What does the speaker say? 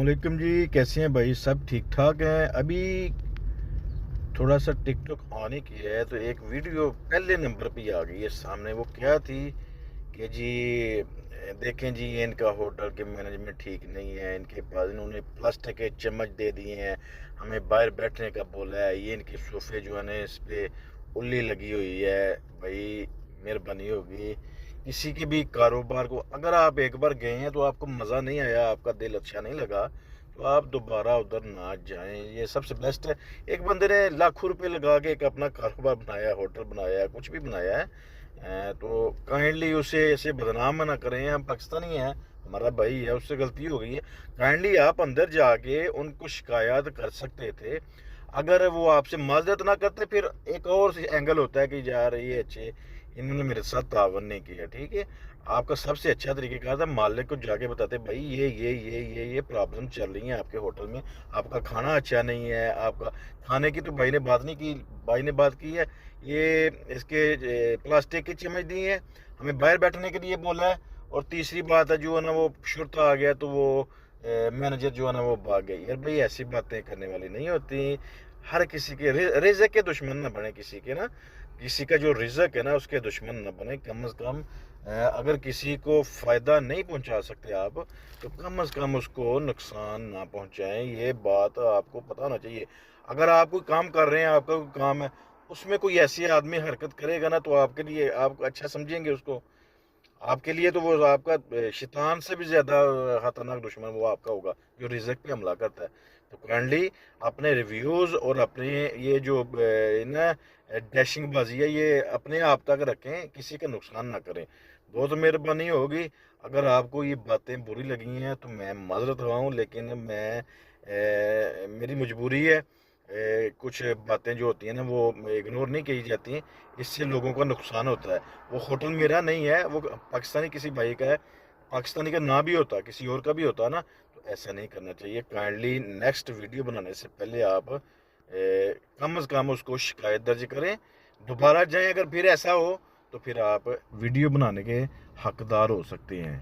वालेकुम जी। कैसे हैं भाई? सब ठीक ठाक हैं। अभी थोड़ा सा टिकटॉक ऑन ही किया है तो एक वीडियो पहले नंबर पे आ गई है सामने। वो क्या थी कि जी देखें जी, ये इनका होटल के मैनेजमेंट ठीक नहीं है, इनके पास इन्होंने प्लास्टिक के चम्मच दे दिए हैं, हमें बाहर बैठने का बोला है, ये इनके सोफे जो है ना इस पे उल्ली लगी हुई है। भाई मेहरबानी होगी, किसी के भी कारोबार को अगर आप एक बार गए हैं तो आपको मज़ा नहीं आया, आपका दिल अच्छा नहीं लगा, तो आप दोबारा उधर ना जाएं। ये सबसे बेस्ट है। एक बंदे ने लाखों रुपए लगा के एक अपना कारोबार बनाया, होटल बनाया, कुछ भी बनाया है, तो काइंडली उसे ऐसे बदनाम ना करें। हम पाकिस्तानी हैं, हमारा भाई है, उससे गलती हो गई है। काइंडली आप अंदर जाके उनको शिकायत कर सकते थे। अगर वो आपसे माजरत ना करते, फिर एक और एंगल होता है कि यार ये अच्छे, इन्होंने मेरे साथ तावन नहीं किया। ठीक है, आपका सबसे अच्छा तरीक़ेकार था मालिक को जाके बताते, भाई ये प्रॉब्लम चल रही है आपके होटल में, आपका खाना अच्छा नहीं है। आपका खाने की तो भाई ने बात नहीं की, भाई ने बात की है ये इसके प्लास्टिक की चम्मच दी है, हमें बाहर बैठने के लिए बोला है, और तीसरी बात है जो है ना वो शुरता आ गया तो वो मैनेजर जो है ना वो भाग गई। यार भाई ऐसी बातें करने वाली नहीं होती। हर किसी के रिज़्क़ के दुश्मन ना बने, किसी के ना, किसी का जो रिज़्क़ है ना उसके दुश्मन ना बने। कम से कम अगर किसी को फ़ायदा नहीं पहुंचा सकते आप, तो कम से कम उसको नुकसान ना पहुंचाएं। ये बात आपको पता होना चाहिए। अगर आप कोई काम कर रहे हैं, आपका कोई काम है, उसमें कोई ऐसी आदमी हरकत करेगा ना, तो आपके लिए आप अच्छा समझेंगे उसको। आपके लिए तो वो आपका शैतान से भी ज़्यादा खतरनाक दुश्मन वो आपका होगा, जो रिज़्क़ पे हमला करता है। तो काइंडली अपने रिव्यूज़ और अपने ये जो ना डैशिंग बाजी है, ये अपने आप तक रखें, किसी का नुकसान ना करें। बहुत मेहरबानी होगी। अगर आपको ये बातें बुरी लगी हैं तो मैं माज़रत ख़्वाह हूँ, लेकिन मैं मेरी मजबूरी है। कुछ बातें जो होती हैं ना वो इग्नोर नहीं की जाती हैं, इससे लोगों का नुकसान होता है। वो होटल मेरा नहीं है, वो पाकिस्तानी किसी भाई का है। पाकिस्तानी का ना भी होता, किसी और का भी होता ना, तो ऐसा नहीं करना चाहिए। काइंडली नेक्स्ट वीडियो बनाने से पहले आप कम से कम उसको शिकायत दर्ज करें, दोबारा जाएं। अगर फिर ऐसा हो तो फिर आप वीडियो बनाने के हकदार हो सकते हैं।